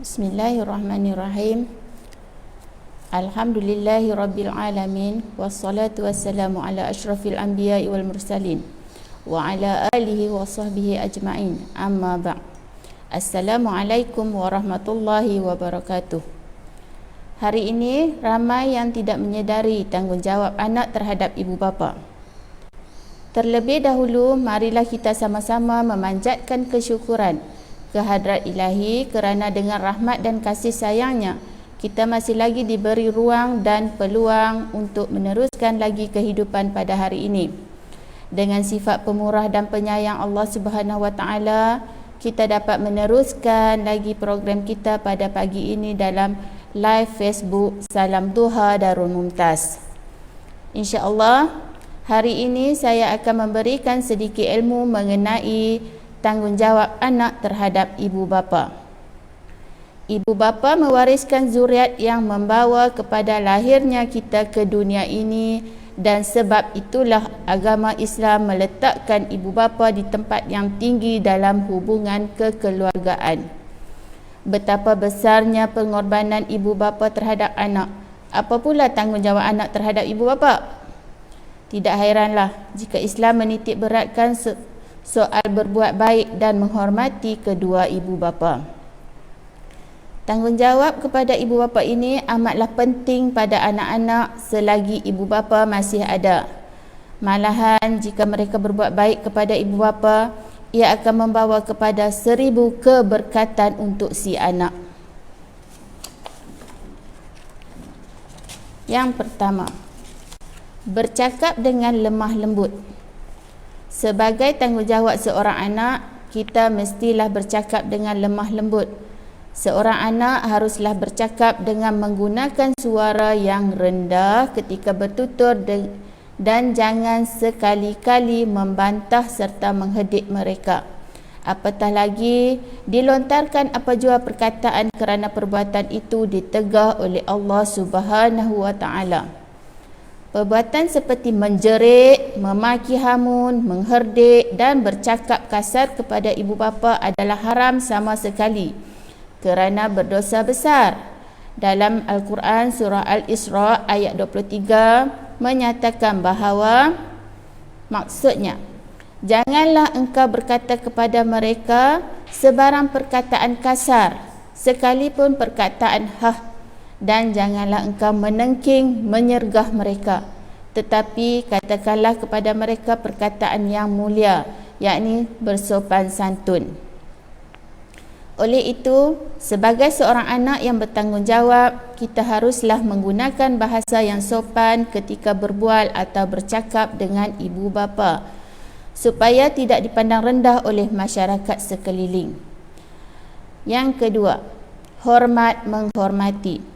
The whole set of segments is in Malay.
Bismillahirrahmanirrahim. Alhamdulillahirabbil alamin wassalatu wassalamu ala asyrafil anbiya'i wal mursalin wa ala alihi wa sahbihi ajma'in. Amma ba'd. Assalamualaikum warahmatullahi wabarakatuh. Hari ini ramai yang tidak menyedari tanggungjawab anak terhadap ibu bapa. Terlebih dahulu, marilah kita sama-sama memanjatkan kesyukuran kehadrat Ilahi kerana dengan rahmat dan kasih sayangnya kita masih lagi diberi ruang dan peluang untuk meneruskan lagi kehidupan pada hari ini. Dengan sifat pemurah dan penyayang Allah Subhanahu Wa Taala, kita dapat meneruskan lagi program kita pada pagi ini dalam live Facebook Salam Duha Darul Mumtaz. InsyaAllah hari ini saya akan memberikan sedikit ilmu mengenai tanggungjawab anak terhadap ibu bapa. Ibu bapa mewariskan zuriat yang membawa kepada lahirnya kita ke dunia ini, dan sebab itulah agama Islam meletakkan ibu bapa di tempat yang tinggi dalam hubungan kekeluargaan. Betapa besarnya pengorbanan ibu bapa terhadap anak. Apa pula tanggungjawab anak terhadap ibu bapa? Tidak hairanlah jika Islam menitik beratkan soal berbuat baik dan menghormati kedua ibu bapa. Tanggungjawab kepada ibu bapa ini amatlah penting pada anak-anak selagi ibu bapa masih ada. Malahan jika mereka berbuat baik kepada ibu bapa, ia akan membawa kepada 1000 keberkatan untuk si anak. Yang pertama, bercakap dengan lemah lembut. Sebagai tanggungjawab seorang anak, kita mestilah bercakap dengan lemah lembut. Seorang anak haruslah bercakap dengan menggunakan suara yang rendah ketika bertutur dan jangan sekali-kali membantah serta menghedik mereka. Apatah lagi dilontarkan apa jua perkataan kerana perbuatan itu ditegah oleh Allah Subhanahu Wa Taala. Perbuatan seperti menjerit, memaki hamun, mengherdik dan bercakap kasar kepada ibu bapa adalah haram sama sekali kerana berdosa besar. Dalam Al-Quran surah Al-Isra ayat 23 menyatakan bahawa maksudnya, janganlah engkau berkata kepada mereka sebarang perkataan kasar sekalipun perkataan dan janganlah engkau menengking, menyergah mereka, tetapi katakanlah kepada mereka perkataan yang mulia, yakni bersopan santun. Oleh itu, sebagai seorang anak yang bertanggungjawab, kita haruslah menggunakan bahasa yang sopan ketika berbual atau bercakap dengan ibu bapa, supaya tidak dipandang rendah oleh masyarakat sekeliling. Yang kedua, hormat menghormati.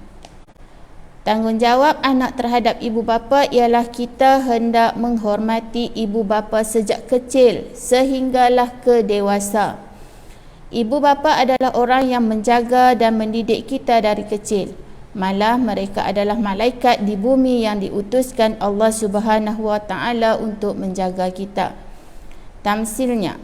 Tanggungjawab anak terhadap ibu bapa ialah kita hendak menghormati ibu bapa sejak kecil sehinggalah ke dewasa. Ibu bapa adalah orang yang menjaga dan mendidik kita dari kecil. Malah mereka adalah malaikat di bumi yang diutuskan Allah Subhanahu Wa Taala untuk menjaga kita. Tamsilnya,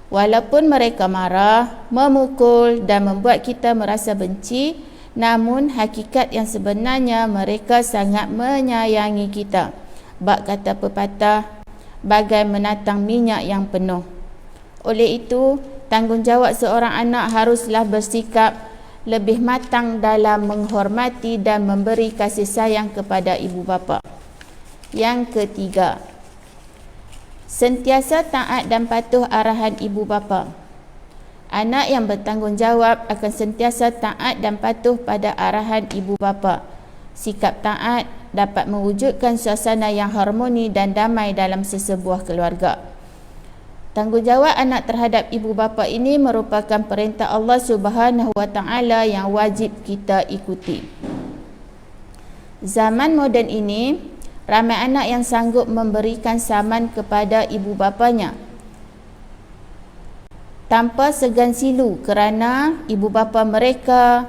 walaupun mereka marah, memukul dan membuat kita merasa benci, namun hakikat yang sebenarnya mereka sangat menyayangi kita. Bak kata pepatah, bagai menatang minyak yang penuh. Oleh itu, tanggungjawab seorang anak haruslah bersikap lebih matang dalam menghormati dan memberi kasih sayang kepada ibu bapa. Yang ketiga, sentiasa taat dan patuh arahan ibu bapa. Anak yang bertanggungjawab akan sentiasa taat dan patuh pada arahan ibu bapa. Sikap taat dapat mewujudkan suasana yang harmoni dan damai dalam sesebuah keluarga. Tanggungjawab anak terhadap ibu bapa ini merupakan perintah Allah Subhanahu Wa Taala yang wajib kita ikuti. Zaman moden ini, ramai anak yang sanggup memberikan saman kepada ibu bapanya tanpa segan silu kerana ibu bapa mereka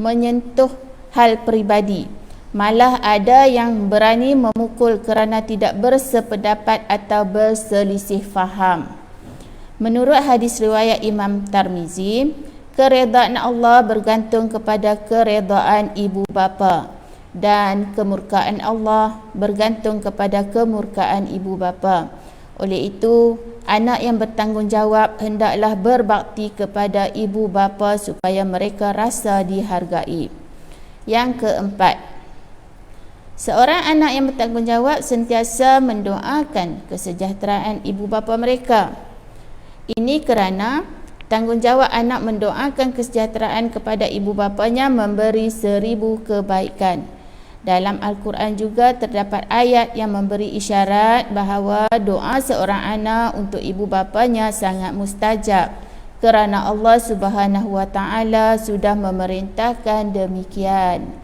menyentuh hal peribadi. Malah ada yang berani memukul kerana tidak bersependapat atau berselisih faham. Menurut hadis riwayat Imam Tirmizi, keredaan Allah bergantung kepada keredaan ibu bapa dan kemurkaan Allah bergantung kepada kemurkaan ibu bapa. Oleh itu, anak yang bertanggungjawab hendaklah berbakti kepada ibu bapa supaya mereka rasa dihargai. Yang keempat, seorang anak yang bertanggungjawab sentiasa mendoakan kesejahteraan ibu bapa mereka. Ini kerana tanggungjawab anak mendoakan kesejahteraan kepada ibu bapanya memberi 1000 kebaikan. Dalam Al-Quran juga terdapat ayat yang memberi isyarat bahawa doa seorang anak untuk ibu bapanya sangat mustajab kerana Allah Subhanahu Wa Taala sudah memerintahkan demikian.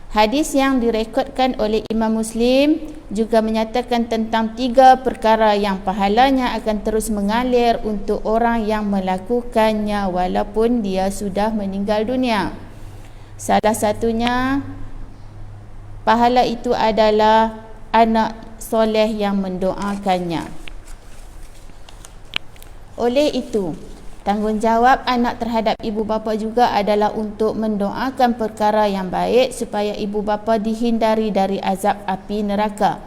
Hadis yang direkodkan oleh Imam Muslim juga menyatakan tentang 3 perkara yang pahalanya akan terus mengalir untuk orang yang melakukannya walaupun dia sudah meninggal dunia. Salah satunya, pahala itu adalah anak soleh yang mendoakannya. Oleh itu, tanggungjawab anak terhadap ibu bapa juga adalah untuk mendoakan perkara yang baik supaya ibu bapa dihindari dari azab api neraka.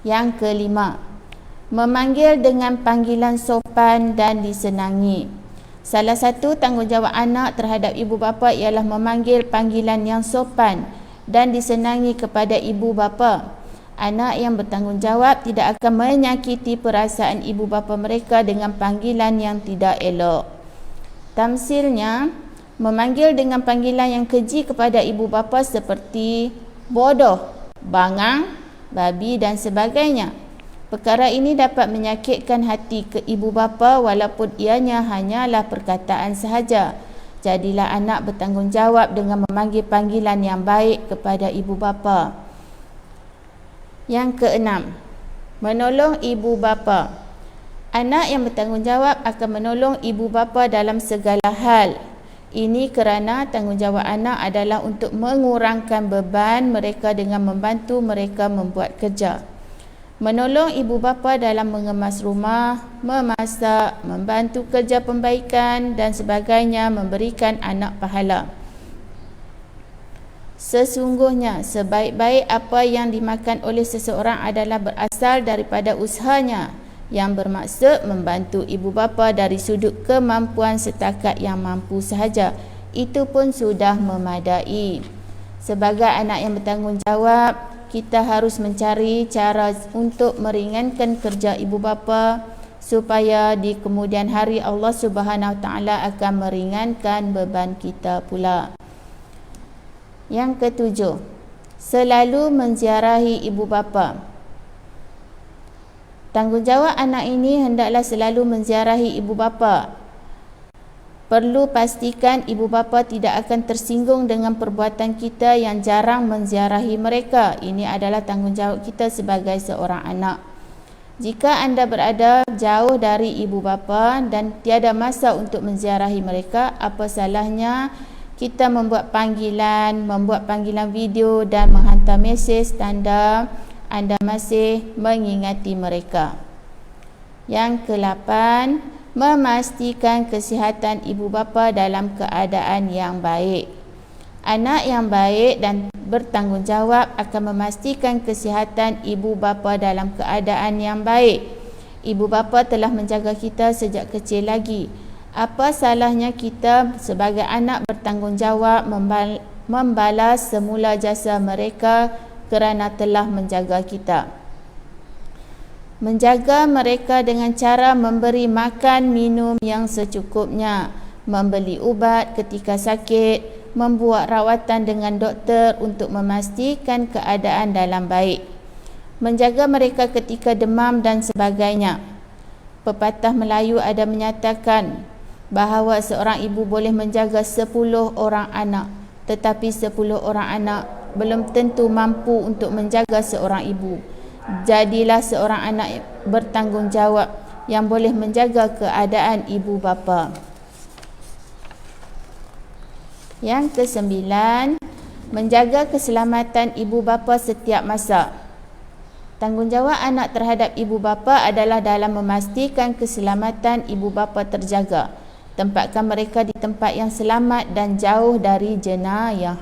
Yang kelima, memanggil dengan panggilan sopan dan disenangi. Salah satu tanggungjawab anak terhadap ibu bapa ialah memanggil panggilan yang sopan dan disenangi kepada ibu bapa. Anak yang bertanggungjawab tidak akan menyakiti perasaan ibu bapa mereka dengan panggilan yang tidak elok. Tamsilnya, memanggil dengan panggilan yang keji kepada ibu bapa seperti bodoh, bangang, babi dan sebagainya. Perkara ini dapat menyakitkan hati ke ibu bapa walaupun ianya hanyalah perkataan sahaja. Jadilah anak bertanggungjawab dengan memanggil panggilan yang baik kepada ibu bapa. Yang keenam, menolong ibu bapa. Anak yang bertanggungjawab akan menolong ibu bapa dalam segala hal. Ini kerana tanggungjawab anak adalah untuk mengurangkan beban mereka dengan membantu mereka membuat kerja. Menolong ibu bapa dalam mengemas rumah, memasak, membantu kerja pembaikan dan sebagainya memberikan anak pahala. Sesungguhnya sebaik-baik apa yang dimakan oleh seseorang adalah berasal daripada usahanya yang bermaksud membantu ibu bapa dari sudut kemampuan setakat yang mampu sahaja. Itu pun sudah memadai. Sebagai anak yang bertanggungjawab, kita harus mencari cara untuk meringankan kerja ibu bapa supaya di kemudian hari Allah Subhanahu Taala akan meringankan beban kita pula. Yang ketujuh, selalu menziarahi ibu bapa. Tanggungjawab anak ini hendaklah selalu menziarahi ibu bapa. Perlu pastikan ibu bapa tidak akan tersinggung dengan perbuatan kita yang jarang menziarahi mereka. Ini adalah tanggungjawab kita sebagai seorang anak. Jika anda berada jauh dari ibu bapa dan tiada masa untuk menziarahi mereka, apa salahnya kita membuat panggilan video dan menghantar mesej tanda anda masih mengingati mereka. Yang ke-8, memastikan kesihatan ibu bapa dalam keadaan yang baik. Anak yang baik dan bertanggungjawab akan memastikan kesihatan ibu bapa dalam keadaan yang baik. Ibu bapa telah menjaga kita sejak kecil lagi. Apa salahnya kita sebagai anak bertanggungjawab membalas semula jasa mereka kerana telah menjaga kita? Menjaga mereka dengan cara memberi makan minum yang secukupnya, membeli ubat ketika sakit, membuat rawatan dengan doktor untuk memastikan keadaan dalam baik, menjaga mereka ketika demam dan sebagainya. Pepatah Melayu ada menyatakan bahawa seorang ibu boleh menjaga 10 orang anak, tetapi 10 orang anak belum tentu mampu untuk menjaga seorang ibu. Jadilah seorang anak bertanggungjawab yang boleh menjaga keadaan ibu bapa. Yang ke-9, menjaga keselamatan ibu bapa setiap masa. Tanggungjawab anak terhadap ibu bapa adalah dalam memastikan keselamatan ibu bapa terjaga. Tempatkan mereka di tempat yang selamat dan jauh dari jenayah.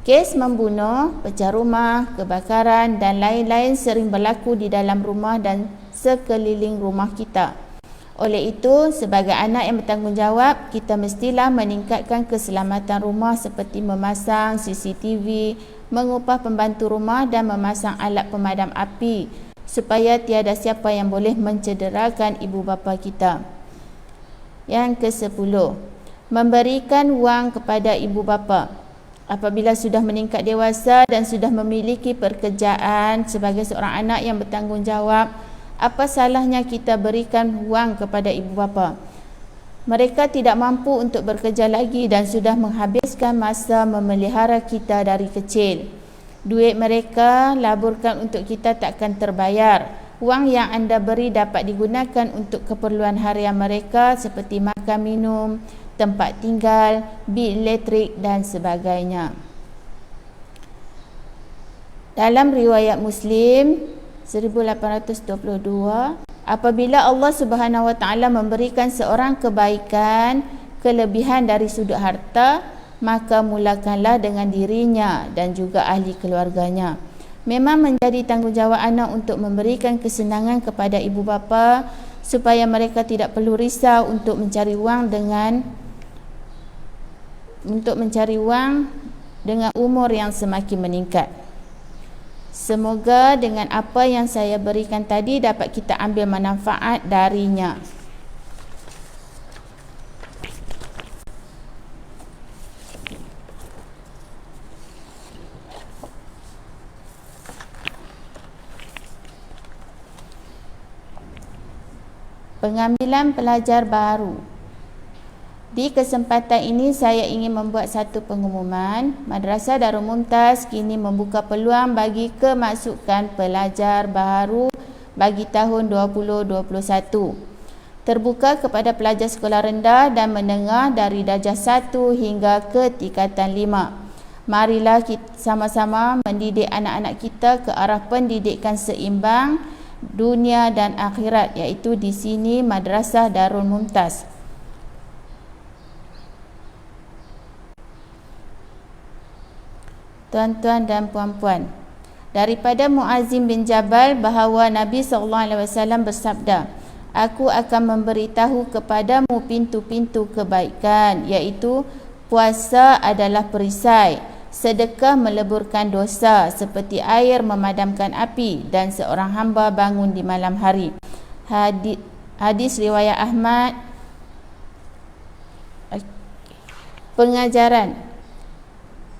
Kes membunuh, pecah rumah, kebakaran dan lain-lain sering berlaku di dalam rumah dan sekeliling rumah kita. Oleh itu, sebagai anak yang bertanggungjawab, kita mestilah meningkatkan keselamatan rumah seperti memasang CCTV, mengupah pembantu rumah dan memasang alat pemadam api supaya tiada siapa yang boleh mencederakan ibu bapa kita. Yang ke-10, memberikan wang kepada ibu bapa. Apabila sudah meningkat dewasa dan sudah memiliki pekerjaan sebagai seorang anak yang bertanggungjawab, apa salahnya kita berikan wang kepada ibu bapa? Mereka tidak mampu untuk bekerja lagi dan sudah menghabiskan masa memelihara kita dari kecil. Duit mereka laburkan untuk kita takkan terbayar. Wang yang anda beri dapat digunakan untuk keperluan harian mereka seperti makan minum, tempat tinggal, bil elektrik dan sebagainya. Dalam riwayat Muslim 1822, apabila Allah Subhanahu Wa Taala memberikan seorang kebaikan, kelebihan dari sudut harta, maka mulakanlah dengan dirinya dan juga ahli keluarganya. Memang menjadi tanggungjawab anak untuk memberikan kesenangan kepada ibu bapa supaya mereka tidak perlu risau untuk mencari wang dengan umur yang semakin meningkat. Semoga dengan apa yang saya berikan tadi dapat kita ambil manfaat darinya. Pengambilan pelajar baru. Di kesempatan ini saya ingin membuat satu pengumuman. Madrasah Darul Mumtaz kini membuka peluang bagi kemasukan pelajar baru bagi tahun 2021. Terbuka kepada pelajar sekolah rendah dan menengah dari darjah 1 hingga ke tingkatan 5. Marilah kita sama-sama mendidik anak-anak kita ke arah pendidikan seimbang dunia dan akhirat, iaitu di sini Madrasah Darul Mumtaz. Tuan-tuan dan puan-puan, daripada Muazzim bin Jabal bahawa Nabi SAW bersabda, aku akan memberitahu kepadamu pintu-pintu kebaikan, iaitu puasa adalah perisai, sedekah meleburkan dosa seperti air memadamkan api, dan seorang hamba bangun di malam hari. Hadis riwayat Ahmad. Pengajaran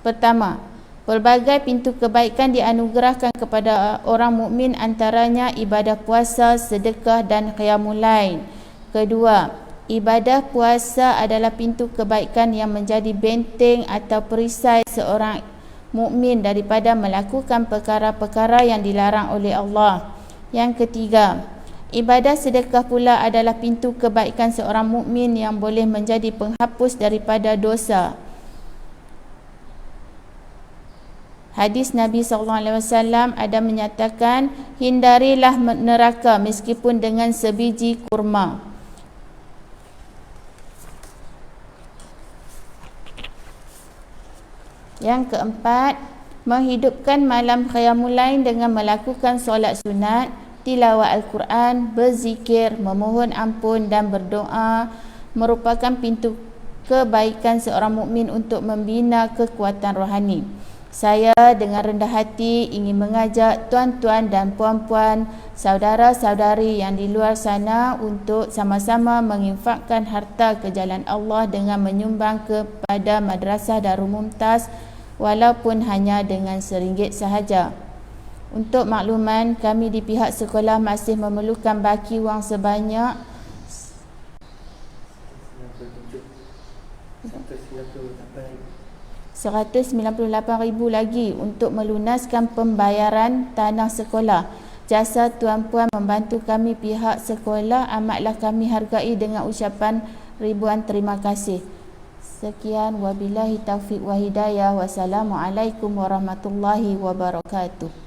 pertama, pelbagai pintu kebaikan dianugerahkan kepada orang mukmin, antaranya ibadah puasa, sedekah dan qiyamul lail. Kedua, ibadah puasa adalah pintu kebaikan yang menjadi benteng atau perisai seorang mukmin daripada melakukan perkara-perkara yang dilarang oleh Allah. Yang ketiga, ibadah sedekah pula adalah pintu kebaikan seorang mukmin yang boleh menjadi penghapus daripada dosa. Hadis Nabi SAW ada menyatakan, hindarilah neraka meskipun dengan sebiji kurma. Yang keempat, menghidupkan malam qiyamul lail dengan melakukan solat sunat, tilawah Al-Quran, berzikir, memohon ampun dan berdoa merupakan pintu kebaikan seorang mukmin untuk membina kekuatan rohani. Saya dengan rendah hati ingin mengajak tuan-tuan dan puan-puan, saudara-saudari yang di luar sana untuk sama-sama menginfakkan harta ke jalan Allah dengan menyumbang kepada Madrasah Darul Mumtaz walaupun hanya dengan RM1 sahaja. Untuk makluman, kami di pihak sekolah masih memerlukan baki wang sebanyak RM198,000 lagi untuk melunaskan pembayaran tanah sekolah. Jasa tuan-puan membantu kami pihak sekolah amatlah kami hargai dengan ucapan ribuan terima kasih. Sekian, wabillahi taufiq wa hidayah. Wassalamualaikum warahmatullahi wabarakatuh.